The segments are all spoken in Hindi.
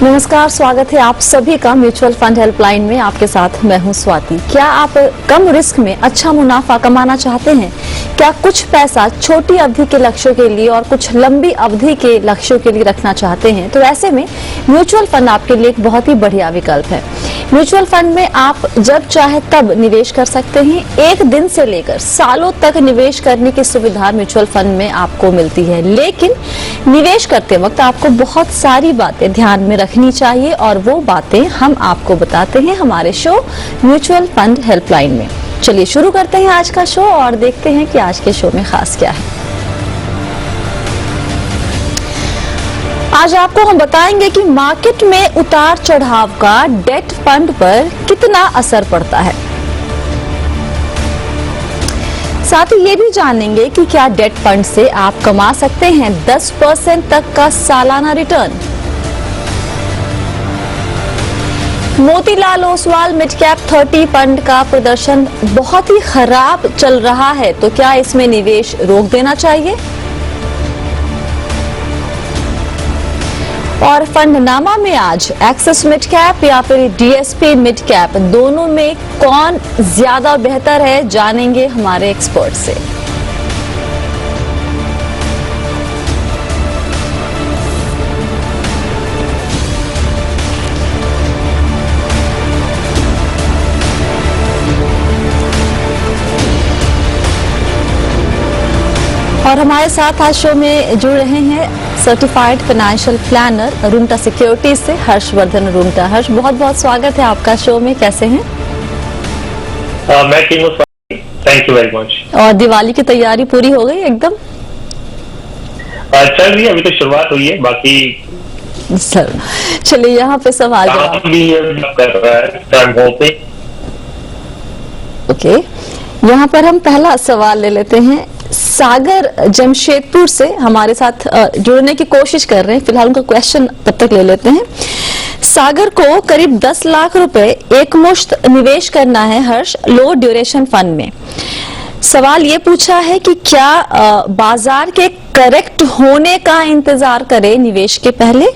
नमस्कार, स्वागत है आप सभी का म्यूचुअल फंड हेल्पलाइन में। आपके साथ मैं हूं स्वाति। क्या आप कम रिस्क में अच्छा मुनाफा कमाना चाहते हैं? क्या कुछ पैसा छोटी अवधि के लक्ष्यों के लिए और कुछ लंबी अवधि के लक्ष्यों के लिए रखना चाहते हैं? तो ऐसे में म्यूचुअल फंड आपके लिए एक बहुत ही बढ़िया विकल्प है। म्यूचुअल फंड में आप जब चाहे तब निवेश कर सकते हैं। एक दिन से लेकर सालों तक निवेश करने की सुविधा म्यूचुअल फंड में आपको मिलती है, लेकिन निवेश करते वक्त आपको बहुत सारी बातें ध्यान में रखनी चाहिए और वो बातें हम आपको बताते हैं हमारे शो म्यूचुअल फंड हेल्पलाइन में। चलिए शुरू करते हैं आज का शो और देखते हैं कि आज के शो में खास क्या है। आज आपको हम बताएंगे कि मार्केट में उतार चढ़ाव का डेट फंड पर कितना असर पड़ता है। साथ ही ये भी जानेंगे कि क्या डेट फंड से आप कमा सकते हैं 10% तक का सालाना return. Motilal Oswal mid cap 30 fund का प्रदर्शन बहुत ही खराब चल रहा है, तो क्या इसमें निवेश रोक देना चाहिए? और फंडनामा में आज एक्सिस मिड कैप या फिर डीएसपी मिड कैप दोनों में कौन ज्यादा बेहतर है, जानेंगे हमारे एक्सपर्ट से। और हमारे साथ आज शो में जुड़ रहे हैं सर्टिफाइड फाइनेंशियल प्लानर रूंटा सिक्योरिटीज से हर्षवर्धन रूंटा। हर्ष, बहुत बहुत स्वागत है आपका शो में। कैसे हैं? मैं ठीक हूं, थैंक यू वेरी मच। और दिवाली की तैयारी पूरी हो गई एकदम? चल रही है, अभी तो शुरुआत हुई है, बाकी सर चलिए यहाँ पे सवाल ओके, यहाँ पर हम पहला सवाल ले लेते हैं। सागर जमशेदपुर से हमारे साथ जुड़ने की कोशिश कर रहे हैं। फिलहाल उनका क्वेश्चन तब तक ले लेते हैं। सागर को करीब 10 लाख रुपए एक मुश्त निवेश करना है हर्ष, लो ड्यूरेशन फंड में। सवाल ये पूछा है कि क्या बाजार के करेक्ट होने का इंतजार करें निवेश के पहले,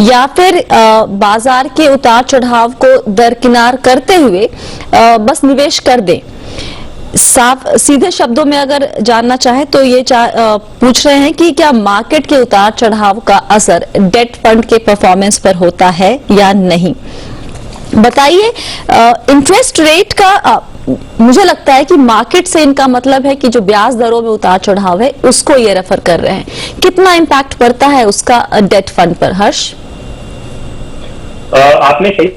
या फिर बाजार के उतार चढ़ाव को दरकिनार करते हुए बस निवेश कर दें। साफ सीधे शब्दों में अगर जानना चाहे तो ये पूछ रहे हैं कि क्या मार्केट के उतार चढ़ाव का असर डेट फंड के परफॉर्मेंस पर होता है या नहीं। बताइए, इंटरेस्ट रेट का मुझे लगता है कि मार्केट से इनका मतलब है कि जो ब्याज दरों में उतार चढ़ाव है उसको ये रेफर कर रहे हैं। कितना इम्पैक्ट पड़ता है उसका डेट फंड पर हर्ष? आपने सही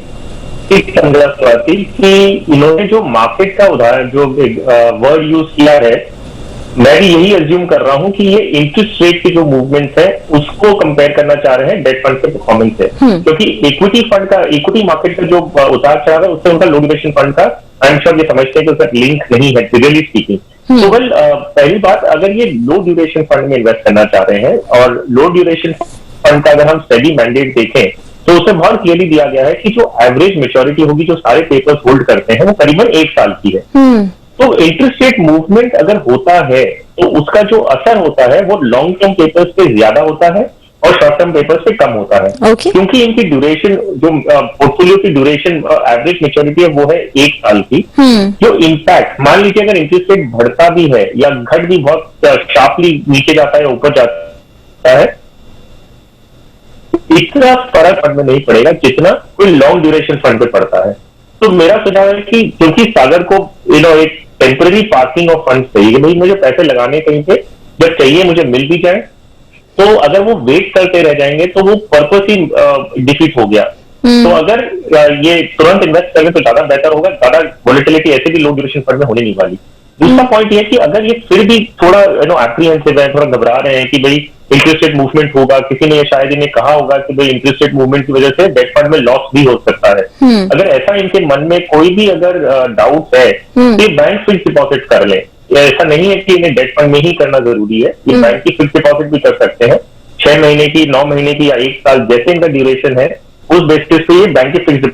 थी कि इन्होंने जो मार्केट का उदाहरण जो वर्ड यूज किया है, मैं भी यही अज्यूम कर रहा हूं कि ये इंटरेस्ट रेट की जो मूवमेंट है उसको कंपेयर करना चाह रहे हैं डेट फंड के परफॉर्मेंस से, क्योंकि इक्विटी मार्केट का जो उतार चढ़ाव है उससे उनका लो ड्यूरेशन फंड का आई एम श्योर ये समझते हैं कि उसका लिंक नहीं है, रियली स्पीकिंग। तो पहली बात, अगर ये लो ड्यूरेशन फंड में इन्वेस्ट करना चाह रहे हैं और लो ड्यूरेशन फंड का अगर हम स्टडी मैंडेट देखें तो उसमें बहुत क्लियरली दिया गया है कि जो एवरेज मेच्योरिटी होगी जो सारे पेपर्स होल्ड करते हैं वो करीबन 1 साल की है। तो इंटरेस्ट रेट मूवमेंट अगर होता है तो उसका जो असर होता है वो लॉन्ग टर्म पेपर्स पे ज्यादा होता है और शॉर्ट टर्म पेपर्स पे कम होता है। क्योंकि इनकी ड्यूरेशन जो पोर्टफोलियो की ड्यूरेशन एवरेज मेच्योरिटी है वो है 1 साल की। जो इम्पैक्ट, मान लीजिए अगर इंटरेस्ट रेट बढ़ता भी है या घट भी बहुत शार्पली नीचे जाता है या ऊपर जाता है, इतना फर्क फंड में नहीं पड़ेगा जितना कोई लॉन्ग ड्यूरेशन फंड पे पड़ता है। तो मेरा सुझाव है कि क्योंकि सागर को एक टेम्पररी पार्किंग ऑफ फंड चाहिए, भाई मुझे पैसे लगाने कहीं पे, जब चाहिए मुझे मिल भी जाए, तो अगर वो वेट करते रह जाएंगे तो वो पर्पस ही डिफीट हो गया। तो अगर ये तुरंत इन्वेस्ट करें तो ज्यादा बेहतर होगा, ज्यादा वॉलेटिलिटी ऐसे भी लो ड्यूरेशन फंड में होने नहीं वाली। दूसरा पॉइंट ये है कि अगर ये फिर भी थोड़ा एप्रीहेंसिव है, थोड़ा घबरा रहे हैं कि भाई इंटरेस्ट रेट मूवमेंट होगा, किसी ने शायद इन्हें कहा होगा कि भाई इंटरेस्ट रेट मूवमेंट की वजह से डेट फंड में लॉस भी हो सकता है, अगर ऐसा इनके मन में कोई भी अगर डाउट है तो ये बैंक फिक्स डिपॉजिट कर ले। ऐसा नहीं है कि इन्हें डेट फंड में ही करना जरूरी है, ये बैंक की फिक्स डिपॉजिट भी कर सकते हैं, 6 महीने की, 9 महीने की या 1 साल, जैसे इनका ड्यूरेशन है उस बेसिस पे ये बैंक की फिक्स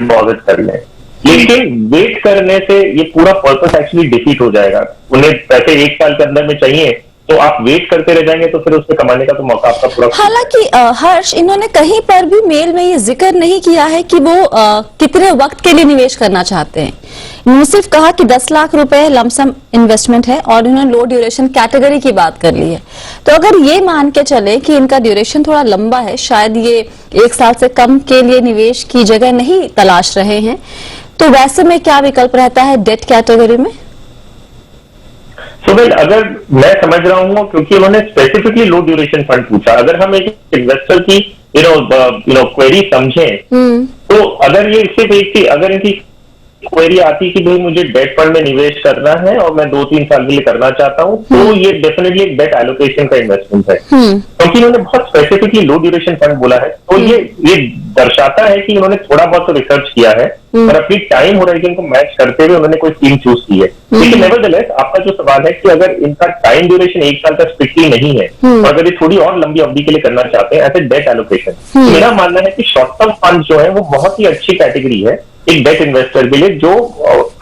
डिपॉजिट कर लें। लेकिन वेट करने से ये पूरा पर्पस एक्चुअली डिफीट हो जाएगा। उन्हें पैसे 1 साल के अंदर में चाहिए तो आप वेट करते रह जाएंगे तो फिर उससे कमाने का तो मौका आपका पूरा। हालांकि हर्ष, इन्होंने कहीं पर भी मेल में ये जिक्र नहीं किया है कि वो कितने वक्त के लिए निवेश करना चाहते हैं। इन्होंने सिर्फ कहा कि 10 लाख रुपए लमसम इन्वेस्टमेंट है और इन्होंने लो ड्यूरेशन कैटेगरी की बात कर ली है। तो अगर ये मान के चले कि इनका ड्यूरेशन थोड़ा लंबा है, शायद ये 1 साल से कम के लिए निवेश की जगह नहीं तलाश रहे हैं, तो वैसे में क्या विकल्प रहता है डेट कैटेगरी में? वेल, अगर मैं समझ रहा हूँ, क्योंकि उन्होंने स्पेसिफिकली लो ड्यूरेशन फंड पूछा, अगर हम एक इन्वेस्टर की क्वेरी समझें, तो अगर ये सिर्फ एक अगर इनकी क्वेरी आती कि भाई मुझे डेट फंड में निवेश करना है और मैं 2-3 साल के लिए करना चाहता हूं, तो ये डेफिनेटली एक डेट एलोकेशन का इन्वेस्टमेंट है, क्योंकि इन्होंने बहुत स्पेसिफिकली लो ड्यूरेशन फंड बोला है। तो ये दर्शाता है कि इन्होंने थोड़ा बहुत तो रिसर्च किया है और अपनी टाइम होराइजन को मैच करते हुए उन्होंने कोई स्कीम चूज की है। लेकिन नेवरदलेस आपका जो सवाल है कि अगर इनका टाइम ड्यूरेशन 1 साल का स्ट्रिक्टली नहीं है और अगर ये थोड़ी और लंबी अवधि के लिए करना चाहते हैं एज ए डेट एलोकेशन, तो मेरा मानना है कि शॉर्ट टर्म फंड जो है वो बहुत ही अच्छी कैटेगरी है एक डेट इन्वेस्टर के लिए, जो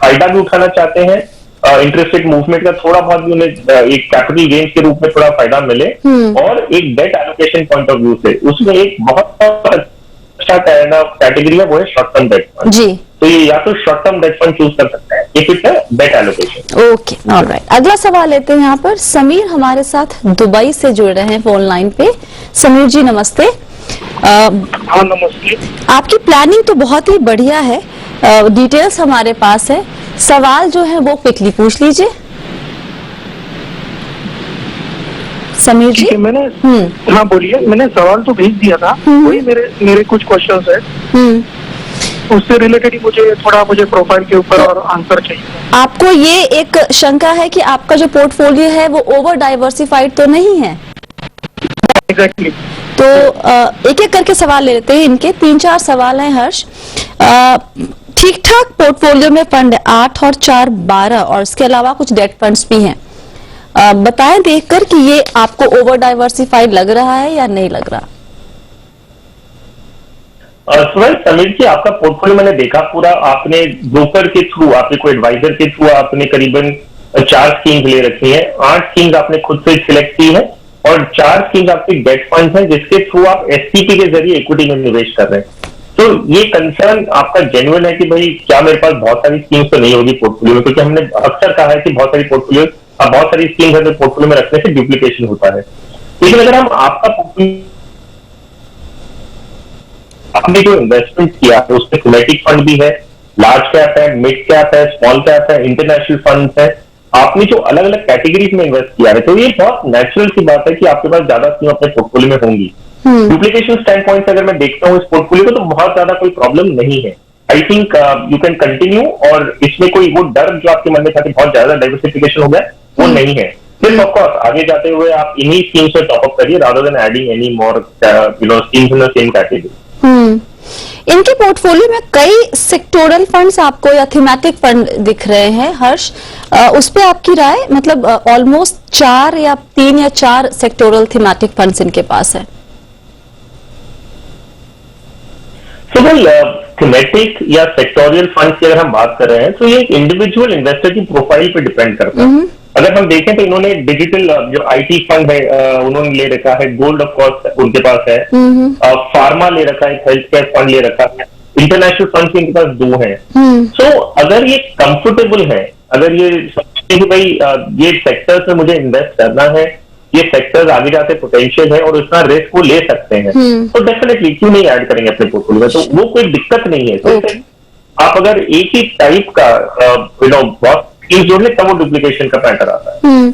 फायदा भी उठाना चाहते हैं, इंटरेस्ट रेट मूवमेंट का थोड़ा बहुत भी उन्हें एक कैपिटल गेन्स के रूप में थोड़ा फायदा मिले, और एक debt allocation point of view से उसमें एक बहुत अच्छा कैटेगरी है, वो है short term debt fund ji. तो ये या तो short term debt fund choose कर सकते हैं if it's a debt allocation. Okay, alright. अगला सवाल लेते हैं यहाँ पर। समीर हमारे साथ दुबई से जुड़ रहे हैं फोन लाइन पे। समीर जी नमस्ते। हाँ नमस्ते। आपकी प्लानिंग तो बहुत ही बढ़िया है, डिटेल्स हमारे पास है, सवाल जो है वो क्विकली पूछ लीजिए। समीर जी मैंने हाँ बोलिए, मैंने सवाल तो भेज दिया था, वही मेरे कुछ क्वेश्चंस है, उससे रिलेटेड ही मुझे प्रोफाइल के ऊपर और आंसर चाहिए। आपको ये एक शंका है कि आपका जो पोर्टफोलियो है वो ओवर डाइवर्सिफाइड तो नहीं है? एग्जैक्टली। तो एक एक करके सवाल ले लेते हैं। इनके 3-4 सवाल हैं हर्ष। ठीक ठाक पोर्टफोलियो में फंड 8 और 4 12 और इसके अलावा कुछ डेट फंड्स भी हैं। बताएं देखकर कि ये आपको ओवर डाइवर्सिफाइड लग रहा है या नहीं लग रहा? समीर जी, आपका पोर्टफोलियो मैंने देखा पूरा, आपने ब्रोकर के थ्रू, आपने कोई एडवाइजर के थ्रू आपने करीबन 4 स्कीम्स ले रखी हैं, 8 स्कीम्स आपने खुद से सिलेक्ट की है और 4 स्कीम्स आपकी डेट फंड हैं जिसके थ्रू आप एसटीपी के जरिए इक्विटी में निवेश कर रहे हैं। तो ये कंसर्न आपका जेन्युइन है कि भाई क्या मेरे पास बहुत सारी स्कीम्स तो नहीं होगी पोर्टफोलियो में, क्योंकि हमने अक्सर कहा है कि बहुत सारी स्कीम्स अपने पोर्टफोलियो में रखने से डुप्लीकेशन होता है। लेकिन अगर हम आपका पोर्टफोलियो, आपने जो इन्वेस्टमेंट किया है उसमें थीमेटिक फंड भी है, लार्ज कैप है, मिड कैप है, स्मॉल कैप है, इंटरनेशनल फंड है, आपने जो अलग अलग कैटेगरीज में इन्वेस्ट किया है, तो ये बहुत नेचुरल सी बात है कि आपके पास ज्यादा स्कीम अपने पोर्टफोलियो में होंगी। डुप्लीकेशन स्टैंड पॉइंट से अगर मैं देखता हूँ इस पोर्टफोलियो को, तो बहुत ज्यादा कोई प्रॉब्लम नहीं है। I think you can continue, और इसमें कोई वो डर जो आपके मन में था कि बहुत ज्यादा डाइवर्सिफिकेशन हो गया, वो नहीं है। फिर ऑफकोर्स आगे जाते हुए आप इन्हीं स्कीम्स से टॉपअप करिए rather than adding any more schemes in the same category. इनके पोर्टफोलियो में कई सेक्टोरल फंड्स आपको या थीमेटिक फंड दिख रहे हैं हर्ष, उस पे आपकी राय? मतलब ऑलमोस्ट 3 या 4 सेक्टोरल थीमेटिक फंड्स इनके पास है। थीमेटिक या सेक्टोरियल फंड्स की अगर हम बात कर रहे हैं तो ये एक इंडिविजुअल इन्वेस्टर की प्रोफाइल पे डिपेंड करता है। अगर हम देखें तो इन्होंने डिजिटल जो आईटी फंड है उन्होंने ले रखा है, गोल्ड ऑफ कोर्स उनके पास है, फार्मा ले रखा है, हेल्थ केयर फंड ले रखा है, इंटरनेशनल फंड इनके पास 2 हैं। सो अगर ये कंफर्टेबल है, अगर ये समझते हैं कि भाई ये सेक्टर्स में मुझे इन्वेस्ट करना है, ये सेक्टर्स आगे जाते पोटेंशियल है और उसका रिस्क वो ले सकते हैं, तो डेफिनेटली क्यों नहीं ऐड करेंगे अपने पोर्टफोलियो में, तो वो कोई दिक्कत नहीं है। आप अगर एक ही टाइप का बहुत जोड़ ले तब वो डुप्लीकेशन का पैटर्न आता है।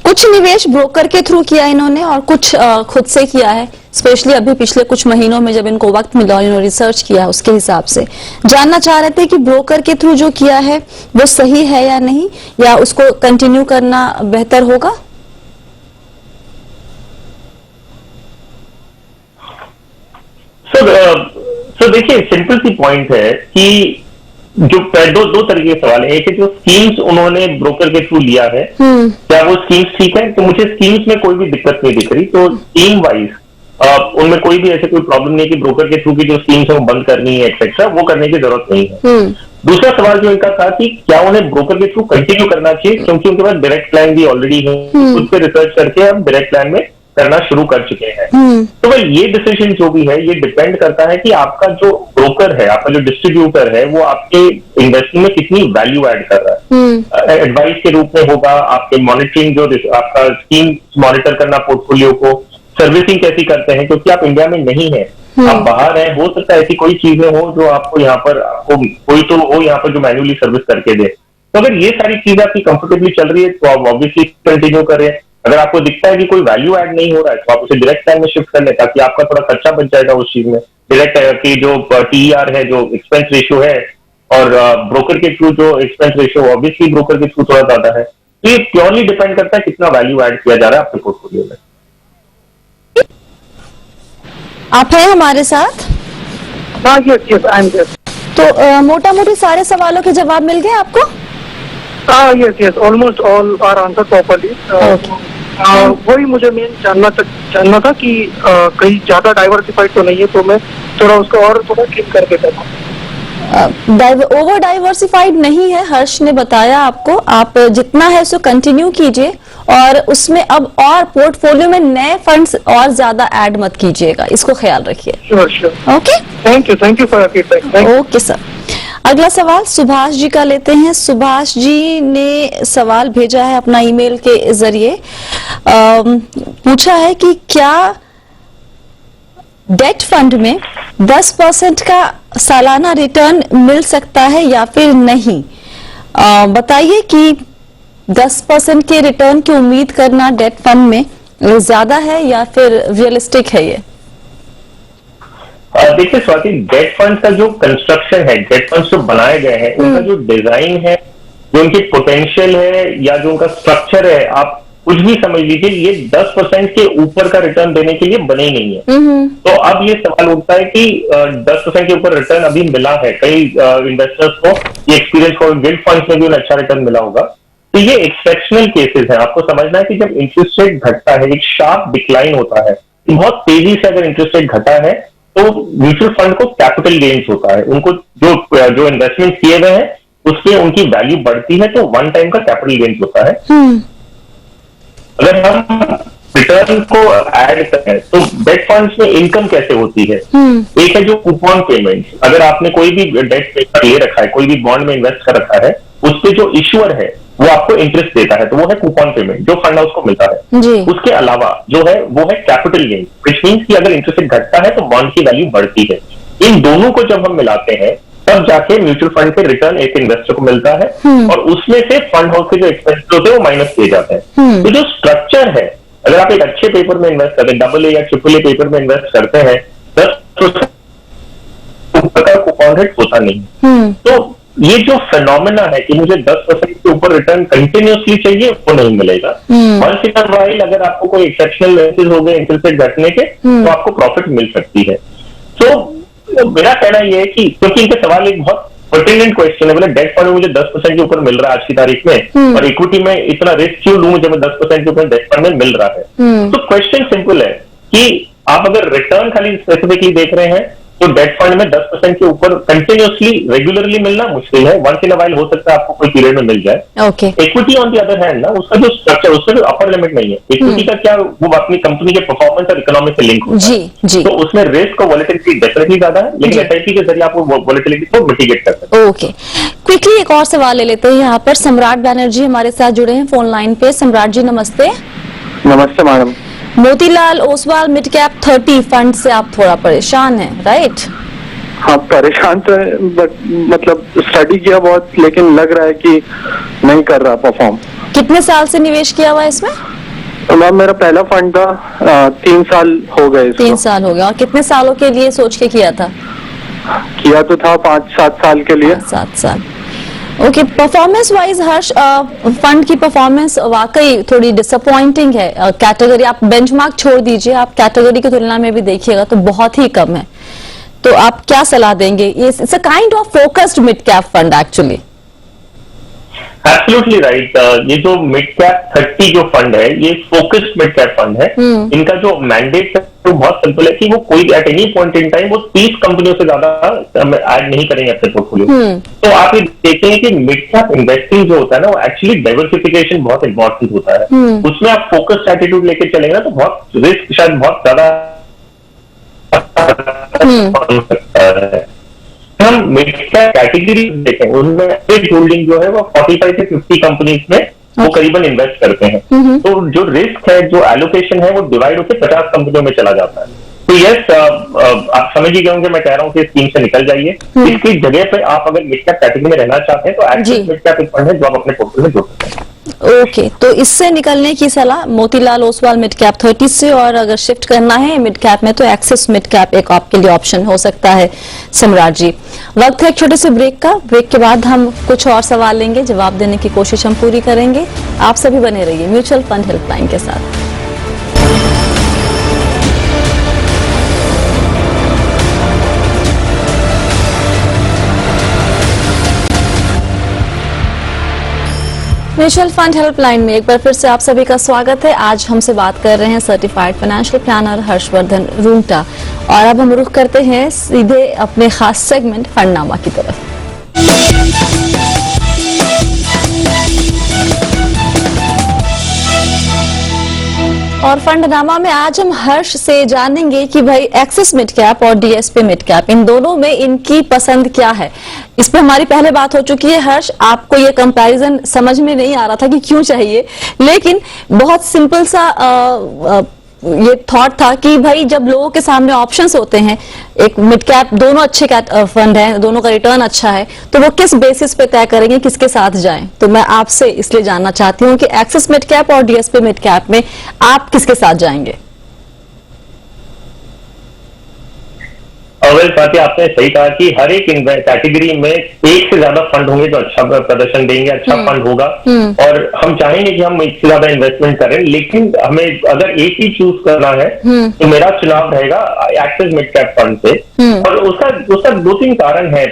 कुछ निवेश ब्रोकर के थ्रू किया इन्होंने और कुछ खुद से किया है, स्पेशली अभी पिछले कुछ महीनों में जब इनको वक्त मिला और इन्होंने रिसर्च किया, उसके हिसाब से जानना चाह रहे थे कि ब्रोकर के थ्रू जो किया है वो सही है या नहीं, या उसको कंटिन्यू करना बेहतर होगा? सो देखिए, सिंपल सी पॉइंट है कि जो दो तरीके के सवाल है। एक है जो स्कीम्स उन्होंने ब्रोकर के थ्रू लिया है, क्या वो स्कीम्स ठीक है? तो मुझे स्कीम्स में कोई भी दिक्कत नहीं दिख रही। तो स्कीम वाइज उनमें कोई भी ऐसे कोई प्रॉब्लम नहीं है कि ब्रोकर के थ्रू की जो स्कीम्स है वो बंद करनी है एक्सेट्रा, वो करने की जरूरत नहीं है। दूसरा सवाल जो इनका था कि क्या उन्हें ब्रोकर के थ्रू कंटिन्यू करना चाहिए, क्योंकि उनके पास डायरेक्ट प्लान भी ऑलरेडी है, खुद पे रिसर्च करके हम डायरेक्ट प्लान में करना शुरू कर चुके हैं। तो भाई ये डिसीजन जो भी है ये डिपेंड करता है कि आपका जो ब्रोकर है, आपका जो डिस्ट्रीब्यूटर है, वो आपके इन्वेस्टमेंट में कितनी वैल्यू ऐड कर रहा है। एडवाइस के रूप में होगा, आपके मॉनिटरिंग जो आपका स्कीम मॉनिटर करना पोर्टफोलियो को, सर्विसिंग कैसी करते हैं, क्योंकि आप इंडिया में नहीं है, आप बाहर हैं, हो सकता है ऐसी कोई चीजें हो जो आपको यहाँ पर आपको कोई तो हो यहाँ पर जो मैन्युअली सर्विस करके दे। तो अगर ये सारी चीजें आपकी कंफर्टेबली चल रही है तो आप ऑब्वियसली कंटिन्यू करें। अगर आपको दिखता है कि कोई वैल्यू ऐड नहीं हो रहा है तो आप उसे डायरेक्ट प्लान में शिफ्ट कर लें, ताकि आपका थोड़ा खर्चा बच जाएगा उस चीज में। डायरेक्ट की जो TER है, जो एक्सपेंस रेशियो है, और ब्रोकर के थ्रू जो एक्सपेंस रेशियो ऑब्वियसली ब्रोकर के थ्रू थोड़ा ज्यादा है। तो ये प्योरली डिपेंड करता है कितना वैल्यू ऐड किया जा रहा है आपके पोर्टफोलियो में। आप हैं हमारे साथ? हाँ, यस आई एम यस। तो मोटा मोटी सारे सवालों के जवाब मिल गए आपको? हाँ, yes almost all are answer properly. वही मुझे मेन जानना था कि कहीं ज्यादा डाइवर्सिफाइड तो नहीं है, तो मैं थोड़ा उसको और थोड़ा क्लिक करके करता हूँ। ओवर डाइवर्सिफाइड नहीं है, हर्ष ने बताया आपको। आप जितना है सो कंटिन्यू कीजिए, और उसमें अब और पोर्टफोलियो में नए फंड्स और ज्यादा ऐड मत कीजिएगा, इसको ख्याल रखिए। Sure. Okay, thank you for your feedback. Okay sir. अगला सवाल सुभाष जी का लेते हैं। सुभाष जी ने सवाल भेजा है अपना ईमेल के जरिए। पूछा है कि क्या डेट फंड में 10% का सालाना रिटर्न मिल सकता है या फिर नहीं। बताइए कि 10% के रिटर्न की उम्मीद करना डेट फंड में ज्यादा है या फिर रियलिस्टिक है ये? देखिए स्वाति, डेट फंड का जो कंस्ट्रक्शन है, डेट फंड जो बनाए गए हैं, उनका जो डिजाइन है, जो उनकी पोटेंशियल है, या जो उनका स्ट्रक्चर है, आप कुछ भी समझ लीजिए, ये 10% के ऊपर का रिटर्न देने के लिए बने ही नहीं है। तो अब ये सवाल उठता है कि 10% के ऊपर रिटर्न अभी मिला है, कई इन्वेस्टर्स को ये एक्सपीरियंस को, गिल्ड फंड्स में भी उन्हें अच्छा रिटर्न मिला होगा। तो ये एक्सेप्शनल केसेस है। आपको समझना है कि जब इंटरेस्ट रेट घटता है, एक शार्प डिक्लाइन होता है, बहुत तेजी से अगर इंटरेस्ट रेट घटा है तो म्यूचुअल फंड को कैपिटल गेन्स होता है, उनको जो इन्वेस्टमेंट किए गए हैं उससे उनकी वैल्यू बढ़ती है, तो वन टाइम का कैपिटल गेन्स होता है। अगर हम रिटर्न को ऐड करें तो डेट फंड्स में इनकम कैसे होती है? एक है जो कूपन पेमेंट। अगर आपने कोई भी डेट पेपर ले रखा है, कोई भी बॉन्ड में इन्वेस्ट कर रखा है, उस पे जो इश्यूअर है वो आपको इंटरेस्ट देता है, तो वो है कूपन पेमेंट जो फंड हाउस को मिलता है। उसके अलावा जो है वो है कैपिटल गेन, विच मीन्स कि अगर इंटरेस्ट रेट घटता है तो बॉन्ड की वैल्यू बढ़ती है। इन दोनों को जब हम मिलाते हैं तब जाके म्यूचुअल फंड के रिटर्न एक इन्वेस्टर को मिलता है, और उसमें से फंड हाउस के जो एक्सपेंसेस होते हैं वो माइनस किए जाते हैं। तो जो स्ट्रक्चर है, अगर आप एक अच्छे पेपर में इन्वेस्ट करते हैं, AA या AAA पेपर में इन्वेस्ट करते हैं, 10% का कूपन रेट होता नहीं। तो ये जो फिनोमेना है कि मुझे 10% के ऊपर रिटर्न कंटिन्यूसली चाहिए, वो नहीं मिलेगा। वंस इन अ व्हाइल अगर आपको कोई एक्सेप्शनल इवेंट्स हो गए इंटरेस्ट रेट घटने के, तो आपको प्रॉफिट मिल सकती है। तो मेरा कहना यह है कि क्योंकि इनके सवाल एक बहुत पर्टिनेंट क्वेश्चन है, बोले डेट फंड में मुझे 10% के ऊपर मिल रहा है आज की तारीख में, और इक्विटी में इतना रिस्क क्यों लूं मुझे 10% के ऊपर डेट फंड में मिल रहा है। तो क्वेश्चन सिंपल है कि आप अगर रिटर्न खाली स्पेसिफिकली देख रहे हैं तो डेट फंड में 10% के ऊपर कंटिन्यूसली रेगुलरली मिलना मुश्किल है। वंस इन अ व्हाइल हो सकता है आपको कोई पीरियड में मिल जाए। Equity on the other hand ना, उसका जो स्ट्रक्चर, उसका जो अपर लिमिट नहीं है। इक्विटी का क्या, वो अपनी कंपनी के परफॉर्मेंस और इकोनॉमी से लिंक होता है, तो उसमें रिस्क और वॉलेटिलिटी डेफिनेटली ज्यादा है, लेकिन SIP के जरिए आप वो वॉलेटिलिटी को मिटिगेट कर सकते हैं। ओके, क्विकली एक और सवाल ले लेते हैं। यहाँ पर सम्राट बैनर्जी हमारे साथ जुड़े हैं फोन लाइन पे। सम्राट जी नमस्ते। नमस्ते madam. Motilal Oswal mid cap 30 fund से आप थोड़ा परेशान हैं, राइट? हाँ, परेशान तो है, बट मतलब स्टडी किया बहुत, लेकिन लग रहा है कि नहीं कर रहा परफॉर्म। कितने साल से निवेश किया हुआ है इसमें? मैम मेरा पहला फंड था, 3 साल हो गए इसको। 3 साल हो गया। और कितने सालों के लिए सोच के किया था? किया तो था 5-7 साल के लिए। 7 साल। ओके, परफॉर्मेंस वाइज हर्ष, फंड की परफॉर्मेंस वाकई थोड़ी डिसअपॉइंटिंग है। कैटेगरी आप बेंचमार्क छोड़ दीजिए, आप कैटेगरी की तुलना में भी देखिएगा तो बहुत ही कम है। तो आप क्या सलाह देंगे? It's a kind of focused mid cap fund actually. Absolutely right. ये जो मिड कैप 30 जो फंड है, ये फोकस्ड मिड कैप फंड है। इनका जो मैंडेट है वो बहुत सिंपल है कि वो कोई at any point in time वो 30 कंपनियों से ज्यादा ऐड नहीं करेंगे अपने पोर्टफोलियो। तो आप ये देखेंगे कि मिड कैप इन्वेस्टिंग जो होता है ना, वो एक्चुअली डाइवर्सिफिकेशन बहुत इंपॉर्टेंट होता है। उसमें आप फोकस्ड एटीट्यूड लेके चलेंगे ना, तो बहुत रिस्क शायद बहुत ज्यादा हम मिड कैप कैटेगरी देखें, उनमें एवरेज होल्डिंग जो है वो 45 से 50 कंपनीज में वो करीबन इन्वेस्ट करते हैं। तो जो रिस्क है, जो एलोकेशन है, वो डिवाइड होकर 50 कंपनियों में चला जाता है। तो यस, आप समझ ही गए होंगे मैं कह रहा हूँ कि स्कीम से निकल जाइए। इसकी जगह पे आप अगर मिड कैप कैटेगरी में रहना चाहते हैं तो एक्सिस मिड कैप एक फंड है जो आप अपने पोर्टफोलियो में जोड़ सकते हैं। ओके, तो इससे निकलने की सलाह मोतीलाल ओसवाल मिड कैप 30 से, और अगर शिफ्ट करना है मिड कैप में तो एक्सिस मिड कैप एक आपके लिए ऑप्शन हो सकता है। सम्राट जी, वक्त है एक छोटे से ब्रेक का। ब्रेक के बाद हम कुछ और सवाल लेंगे, जवाब देने की कोशिश हम पूरी करेंगे। आप सभी बने रहिए म्यूचुअल फंड हेल्पलाइन के साथ। म्यूचुअल फंड हेल्पलाइन में एक बार फिर से आप सभी का स्वागत है। आज हमसे बात कर रहे हैं certified financial planner Harshvardhan Rungta, और अब हम रुख करते हैं सीधे अपने खास सेगमेंट फंडनामा की तरफ। और फंडनामा में आज हम हर्ष से जानेंगे कि भाई एक्सिस मिड कैप और डीएसपी मिड कैप, इन दोनों में इनकी पसंद क्या है। इस पे हमारी पहले बात हो चुकी है। हर्ष, आपको ये कंपैरिजन समझ में नहीं आ रहा था कि क्यों चाहिए, लेकिन बहुत सिंपल सा ये थॉट था कि भाई जब लोगों के सामने ऑप्शंस होते हैं, एक मिड कैप, दोनों अच्छे फंड हैं, दोनों का रिटर्न अच्छा है, तो वो किस बेसिस पे तय करेंगे किसके साथ जाएं। तो मैं आपसे इसलिए जानना चाहती हूँ कि एक्सिस मिड कैप और डीएसपी मिड कैप में आप किसके साथ जाएंगे। वेल स्वाति, आपने सही कहा कि हर एक कैटेगरी में एक से ज्यादा फंड होंगे जो अच्छा प्रदर्शन देंगे, अच्छा फंड होगा, और हम चाहेंगे कि हम एक से ज्यादा इन्वेस्टमेंट करें। लेकिन हमें अगर एक ही चूज करना है तो मेरा चुनाव रहेगा एक्सिस मिड कैप फंड से। और उसका 2-3 कारण है।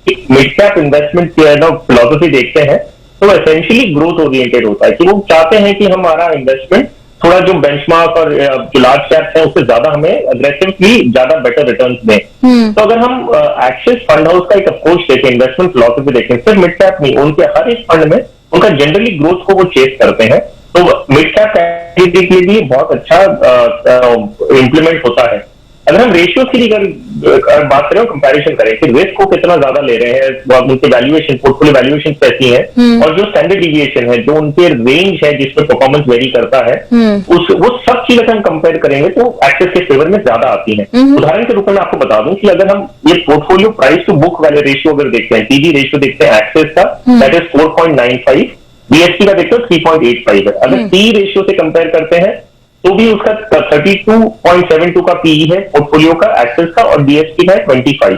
मिड कैप इन्वेस्टमेंट की फिलॉसफी देखते हैं तो एसेंशियली ग्रोथ ओरिएंटेड होता है, कि वो चाहते हैं कि हमारा इन्वेस्टमेंट थोड़ा जो बेंचमार्क और जो लार्ज कैप्स हैं उससे ज्यादा हमें अग्रेसिवली ज्यादा बेटर रिटर्न्स दें। तो अगर हम एक्सिस फंड हाउस का एक अप्रोच देखें, इन्वेस्टमेंट फिलॉसफी देखें, सिर्फ मिड कैप नहीं, उनके हर एक फंड में उनका जनरली ग्रोथ को वो चेस करते हैं। तो मिड कैप कैटेगरी के लिए बहुत अच्छा इम्प्लीमेंट होता है। अगर हम रेशियो की बात करें, कंपैरिजन करें कि रिस्क को कितना ज्यादा ले रहे हैं, उनके वैल्यूएशन, पोर्टफोलियो वैल्यूएशन कैसी है, और जो स्टैंडर्ड डिविएशन है, जो उनके रेंज है जिसमें परफॉर्मेंस वेरी करता है, वो सब चीजें हम कंपेयर करेंगे तो एक्सिस के फेवर में ज्यादा आती है। उदाहरण के रूप में आपको बता दूं कि अगर हम ये पोर्टफोलियो प्राइस टू बुक वाले रेशियो अगर देखते हैं, पीबी रेशियो देखते हैं एक्सिस का, दैट इज 4.95, बीएसपी का देखते हो 3.85 है। अगर पी रेशियो से कंपेयर करते हैं तो भी उसका 32.72 का पीई है पोर्टफोलियो का एक्सिस का, और डीएसपी का है 25।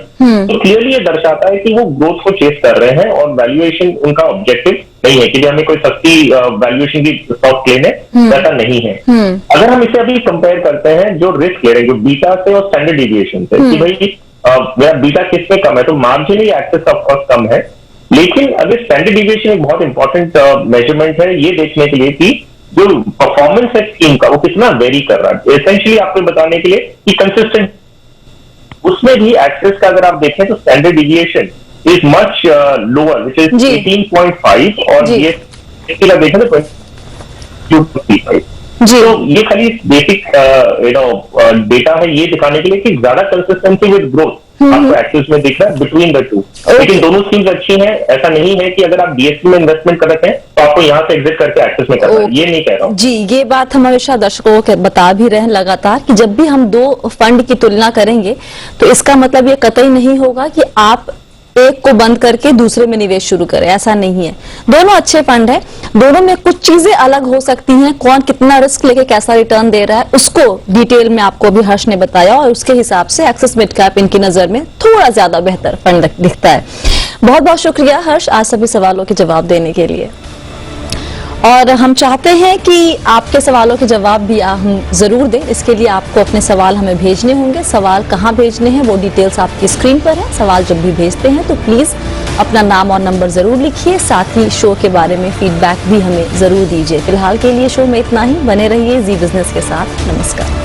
तो क्लियरली ये दर्शाता है कि वो ग्रोथ को चेस कर रहे हैं और वैल्यूएशन उनका ऑब्जेक्टिव नहीं है कि हमें कोई सस्ती वैल्यूएशन की स्टॉक लेने, ऐसा नहीं है। अगर हम इसे अभी कंपेयर करते हैं जो रिस्क ले रहे हैं, जो बीटा से और स्टैंडर्ड डिविएशन से, कि भाई मेरा बीटा किसमें कम है, तो मार्जिनली एक्सिस ऑफ कोर्स कम है। लेकिन अगर स्टैंडर्ड डिविएशन एक बहुत इंपॉर्टेंट मेजरमेंट है ये देखने के लिए कि जो परफॉर्मेंस है स्कीम का वो कितना वेरी कर रहा है, एसेंशियली आपको बताने के लिए कि कंसिस्टेंट, उसमें भी एक्सिस का अगर आप देखें तो standard deviation is much lower, which is 18.5, और डीएसपी का देखें तो 22.5। तो ये खाली बेसिक डेटा है ये दिखाने के लिए कि ज्यादा कंसिस्टेंसी विद ग्रोथ आपको एक्सिस में दिख रहा है बिटवीन द टू। लेकिन दोनों स्कीम्स अच्छी हैं, ऐसा नहीं है कि अगर आप डीएसपी में इन्वेस्टमेंट कर रहे हैं तो आपको यहाँ से एग्जिट करके एक्सिस में करना है, ये नहीं कह रहा हूँ। जी, ये बात हम हमेशा दर्शकों को बता भी रहे हैं लगातार कि जब भी हम दो फंड की तुलना करेंगे तो इसका मतलब ये कतई नहीं होगा कि आप एक को बंद करके दूसरे में निवेश शुरू करें, ऐसा नहीं है। दोनों अच्छे फंड है, दोनों में कुछ चीजें अलग हो सकती हैं, कौन कितना रिस्क लेके कैसा रिटर्न दे रहा है उसको डिटेल में आपको भी हर्ष ने बताया, और उसके हिसाब से एक्सिस मिड कैप इनकी नजर में थोड़ा ज्यादा बेहतर फंड दिखता है। बहुत बहुत शुक्रिया हर्ष आज सभी सवालों के जवाब देने के लिए। और हम चाहते हैं कि आपके सवालों के जवाब भी हम जरूर दें। इसके लिए आपको अपने सवाल हमें भेजने होंगे। सवाल कहाँ भेजने हैं वो डिटेल्स आपकी स्क्रीन पर है। सवाल जब भी भेजते हैं तो प्लीज अपना नाम और नंबर जरूर लिखिए, साथ ही शो के बारे में फीडबैक भी हमें जरूर दीजिए। फिलहाल के लिए शो में इतना ही। बने रहिए जी बिजनेस के साथ। नमस्कार।